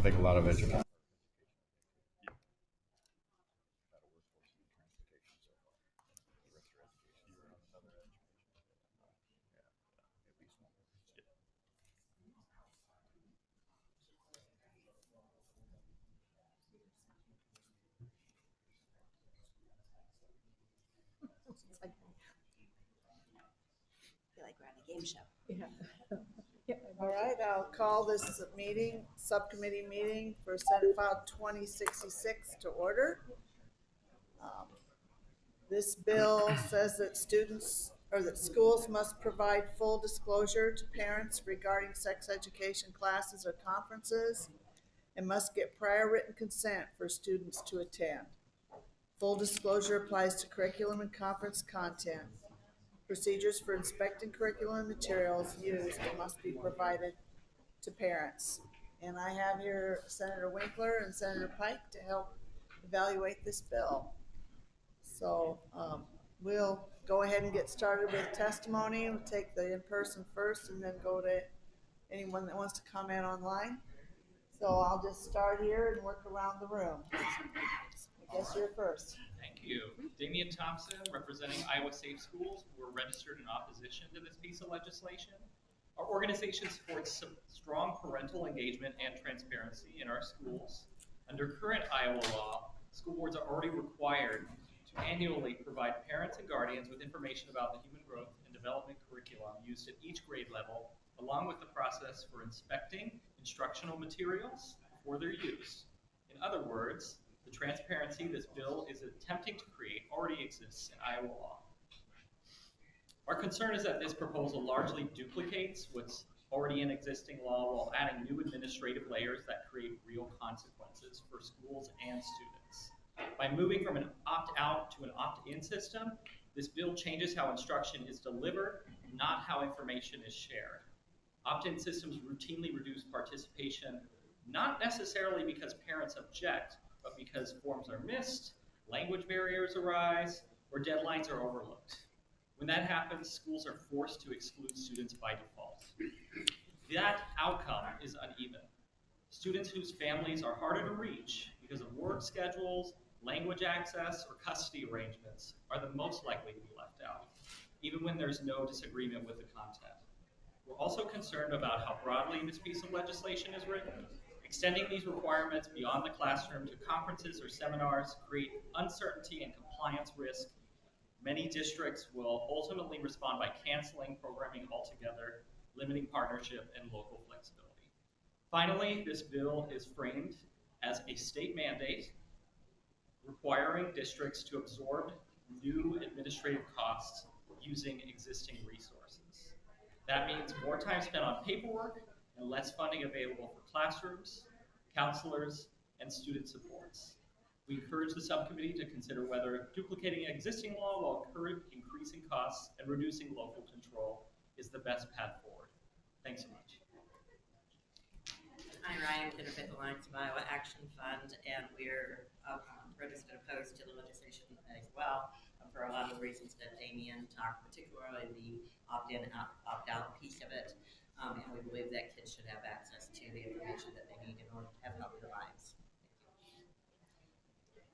I think a lot of education. It's like, I feel like we're on a game show. Yeah. All right, I'll call this meeting, subcommittee meeting for Senate File 2066 to order. This bill says that schools must provide full disclosure to parents regarding sex education classes or conferences and must get prior written consent for students to attend. Full disclosure applies to curriculum and conference content. Procedures for inspecting curriculum and materials used must be provided to parents. And I have here Senator Winkler and Senator Pike to help evaluate this bill. So we'll go ahead and get started with testimony. We'll take the in-person first and then go to anyone that wants to comment online. So I'll just start here and work around the room. I guess you're first. Thank you. Damian Thompson, representing Iowa Safe Schools. We're registered in opposition to this piece of legislation. Our organization supports strong parental engagement and transparency in our schools. Under current Iowa law, school boards are already required to annually provide parents and guardians with information about the human growth and development curriculum used at each grade level, along with the process for inspecting instructional materials before their use. In other words, the transparency this bill is attempting to create already exists in Iowa law. Our concern is that this proposal largely duplicates what's already in existing law while adding new administrative layers that create real consequences for schools and students. By moving from an opt-out to an opt-in system, this bill changes how instruction is delivered, not how information is shared. Opt-in systems routinely reduce participation, not necessarily because parents object, but because forms are missed, language barriers arise, or deadlines are overlooked. When that happens, schools are forced to exclude students by default. That outcome is uneven. Students whose families are harder to reach because of work schedules, language access, or custody arrangements are the most likely to be left out, even when there's no disagreement with the content. We're also concerned about how broadly this piece of legislation is written. Extending these requirements beyond the classroom to conferences or seminars create uncertainty and compliance risk. Many districts will ultimately respond by canceling programming altogether, limiting partnership and local flexibility. Finally, this bill is framed as a state mandate requiring districts to absorb new administrative costs using existing resources. That means more time spent on paperwork and less funding available for classrooms, counselors, and student supports. We encourage the subcommittee to consider whether duplicating existing law while increasing costs and reducing local control is the best path forward. Thanks so much. I'm Ryan, benefit the Alliance of Iowa Action Fund, and we're registered opposed to the legislation as well for a lot of the reasons that Damian talked, particularly the opt-in, opt-out piece of it. And we believe that kids should have access to the information that they need in order to have healthy lives.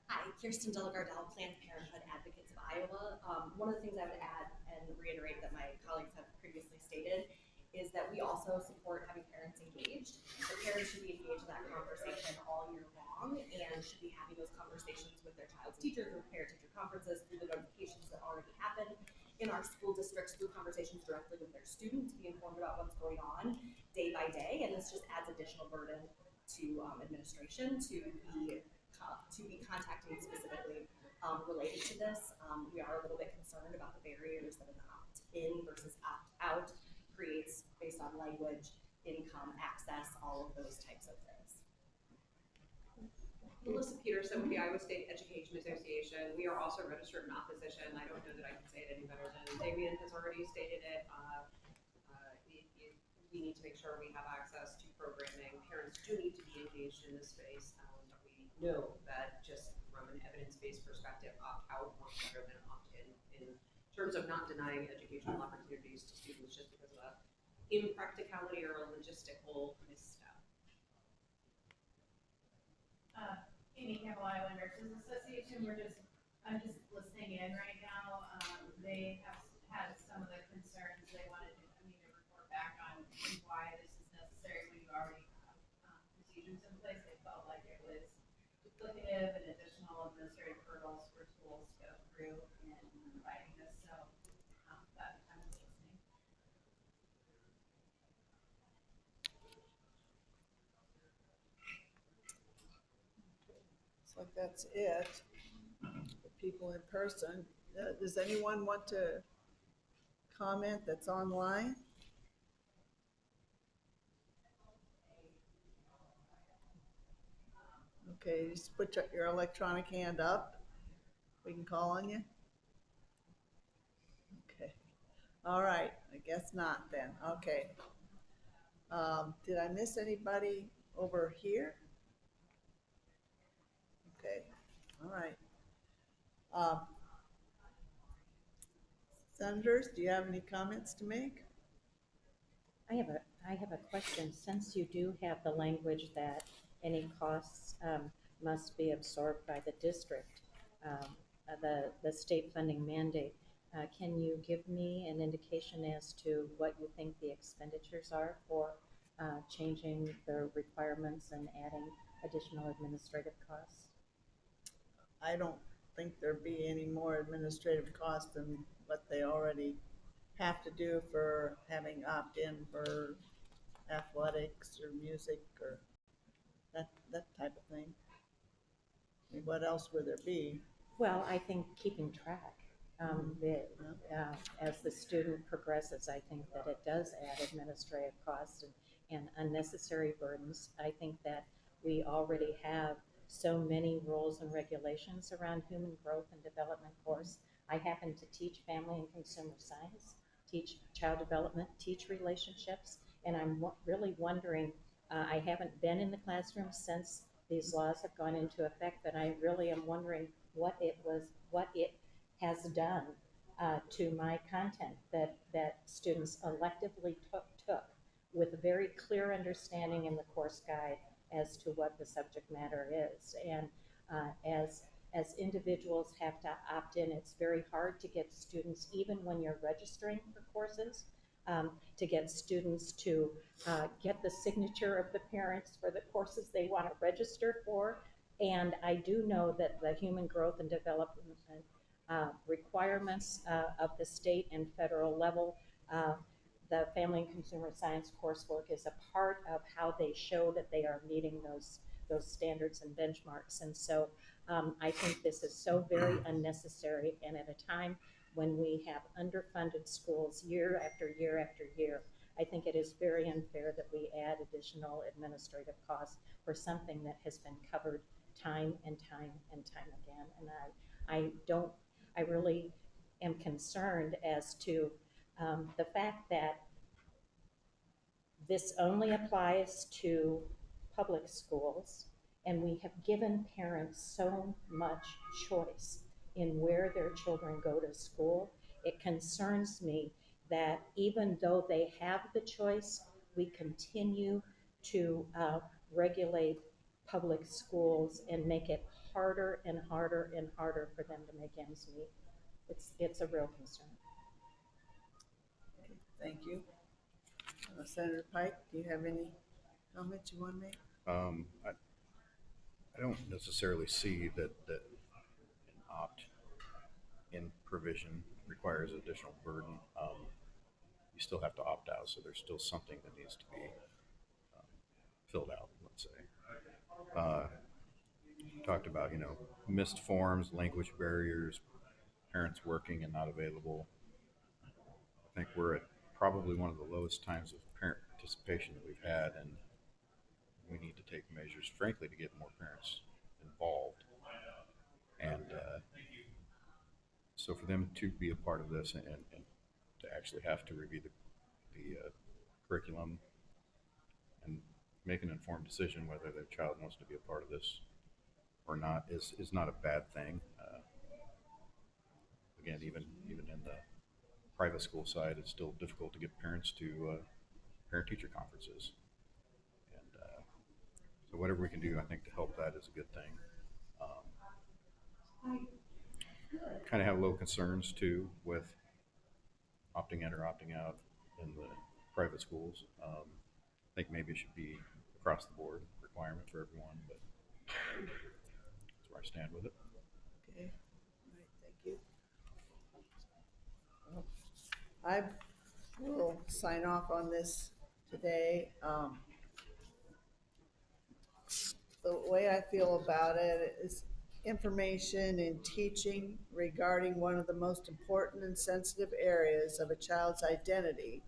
Hi, Kirsten Delagardelle, Planned Parenthood Advocates of Iowa. One of the things I would add and reiterate that my colleagues have previously stated is that we also support having parents engaged. The parents should be engaged in that conversation all year long and should be having those conversations with their child's teachers, with parent-teacher conferences, through the notifications that already happen in our school districts, through conversations directly with their student to be informed about what's going on day by day. And this just adds additional burden to administration to be contacting specifically related to this. We are a little bit concerned about the barriers that an opt-in versus opt-out creates based on language, income, access, all of those types of things. Melissa Peterson with the Iowa State Education Association. We are also registered in opposition. I don't know that I can say it any better than Damian has already stated it. We need to make sure we have access to programming. Parents do need to be engaged in this space. We know that just from an evidence-based perspective, opt-out works better than opt-in in terms of not denying educational opportunities to students just because of an impracticality or a logistical misstep. Jeannie Campbell, Iowa Nurses Association. I'm just listening in right now. They have had some of the concerns they wanted me to report back on why this is necessary when you already have procedures in place. They felt like it was duplicative and additional administrative hurdles for schools to go through in providing this. So that I'm just listening. Looks like that's it. The people in person. Does anyone want to comment that's online? Okay, just put your electronic hand up. We can call on you. Okay. All right. I guess not then. Okay. Did I miss anybody over here? Okay. All right. Senators, do you have any comments to make? I have a question. Since you do have the language that any costs must be absorbed by the district, the state funding mandate, can you give me an indication as to what you think the expenditures are for changing the requirements and adding additional administrative costs? I don't think there'd be any more administrative costs than what they already have to do for having opt-in for athletics or music or that type of thing. I mean, what else would there be? Well, I think keeping track. As the student progresses, I think that it does add administrative costs and unnecessary burdens. I think that we already have so many rules and regulations around human growth and development course. I happen to teach family and consumer science, teach child development, teach relationships, and I'm really wondering, I haven't been in the classroom since these laws have gone into effect, but I really am wondering what it has done to my content that students electively took with a very clear understanding in the course guide as to what the subject matter is. And as individuals have to opt in, it's very hard to get students, even when you're registering for courses, to get students to get the signature of the parents for the courses they want to register for. And I do know that the human growth and development requirements of the state and federal level, the family and consumer science coursework is a part of how they show that they are meeting those standards and benchmarks. And so I think this is so very unnecessary, and at a time when we have underfunded schools year after year after year, I think it is very unfair that we add additional administrative costs for something that has been covered time and time and time again. And I really am concerned as to the fact that this only applies to public schools, and we have given parents so much choice in where their children go to school. It concerns me that even though they have the choice, we continue to regulate public schools and make it harder and harder and harder for them to make ends meet. It's a real concern. Okay, thank you. Senator Pike, do you have any comments you want to make? I don't necessarily see that an opt-in provision requires additional burden. You still have to opt out, so there's still something that needs to be filled out, let's say. Talked about, missed forms, language barriers, parents working and not available. I think we're at probably one of the lowest times of parent participation that we've had, and we need to take measures, frankly, to get more parents involved. And so for them to be a part of this and to actually have to review the curriculum and make an informed decision whether their child wants to be a part of this or not is not a bad thing. Again, even in the private school side, it's still difficult to get parents to parent-teacher conferences. And so whatever we can do, I think, to help that is a good thing. Kind of have low concerns too with opting in or opting out in the private schools. I think maybe it should be across the board requirement for everyone, but that's where I stand with it. Okay, all right, thank you. I will sign off on this today. The way I feel about it is information and teaching regarding one of the most important and sensitive areas of a child's identity,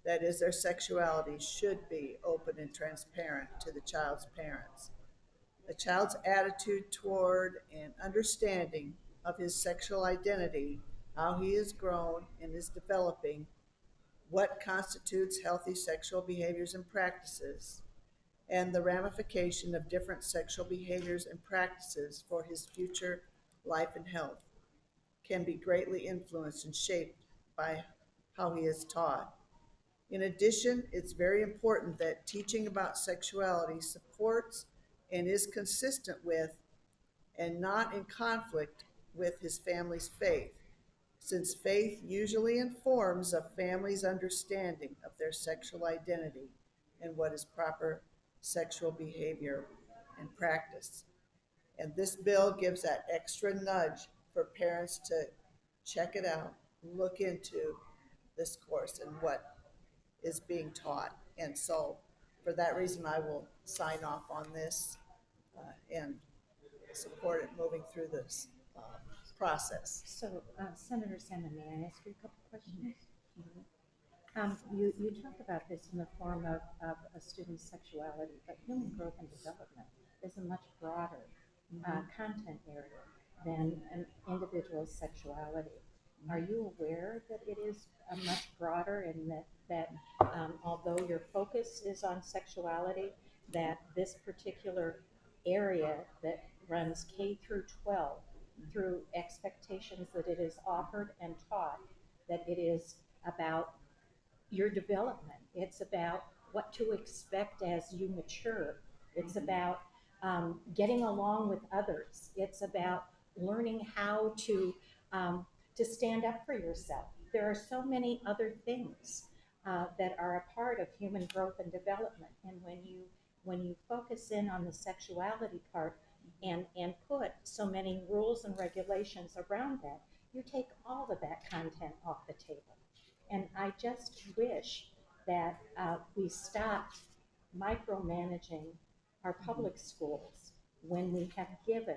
that is their sexuality, should be open and transparent to the child's parents. A child's attitude toward and understanding of his sexual identity, how he is grown and is developing, what constitutes healthy sexual behaviors and practices, and the ramification of different sexual behaviors and practices for his future life and health, can be greatly influenced and shaped by how he is taught. In addition, it's very important that teaching about sexuality supports and is consistent with and not in conflict with his family's faith, since faith usually informs a family's understanding of their sexual identity and what is proper sexual behavior and practice. And this bill gives that extra nudge for parents to check it out, look into this course and what is being taught. And so for that reason, I will sign off on this and support it moving through this process. So, Senator Salmon, may I ask you a couple questions? You talk about this in the form of a student's sexuality, but human growth and development is a much broader content area than an individual's sexuality. Are you aware that it is much broader and that although your focus is on sexuality, that this particular area that runs K through 12 through expectations that it is offered and taught, that it is about your development. It's about what to expect as you mature. It's about getting along with others. It's about learning how to stand up for yourself. There are so many other things that are a part of human growth and development. And when you focus in on the sexuality part and put so many rules and regulations around that, you take all of that content off the table. And I just wish that we stopped micromanaging our public schools when we have given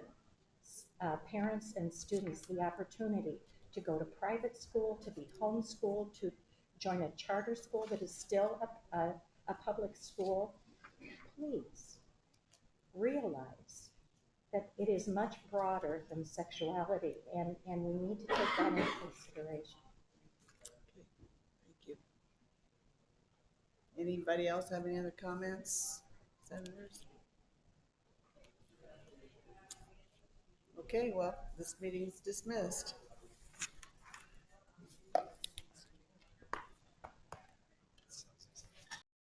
parents and students the opportunity to go to private school, to be homeschooled, to join a charter school that is still a public school. Please realize that it is much broader than sexuality, and we need to take that into consideration. Thank you. Anybody else have any other comments, senators? Okay, well, this meeting is dismissed.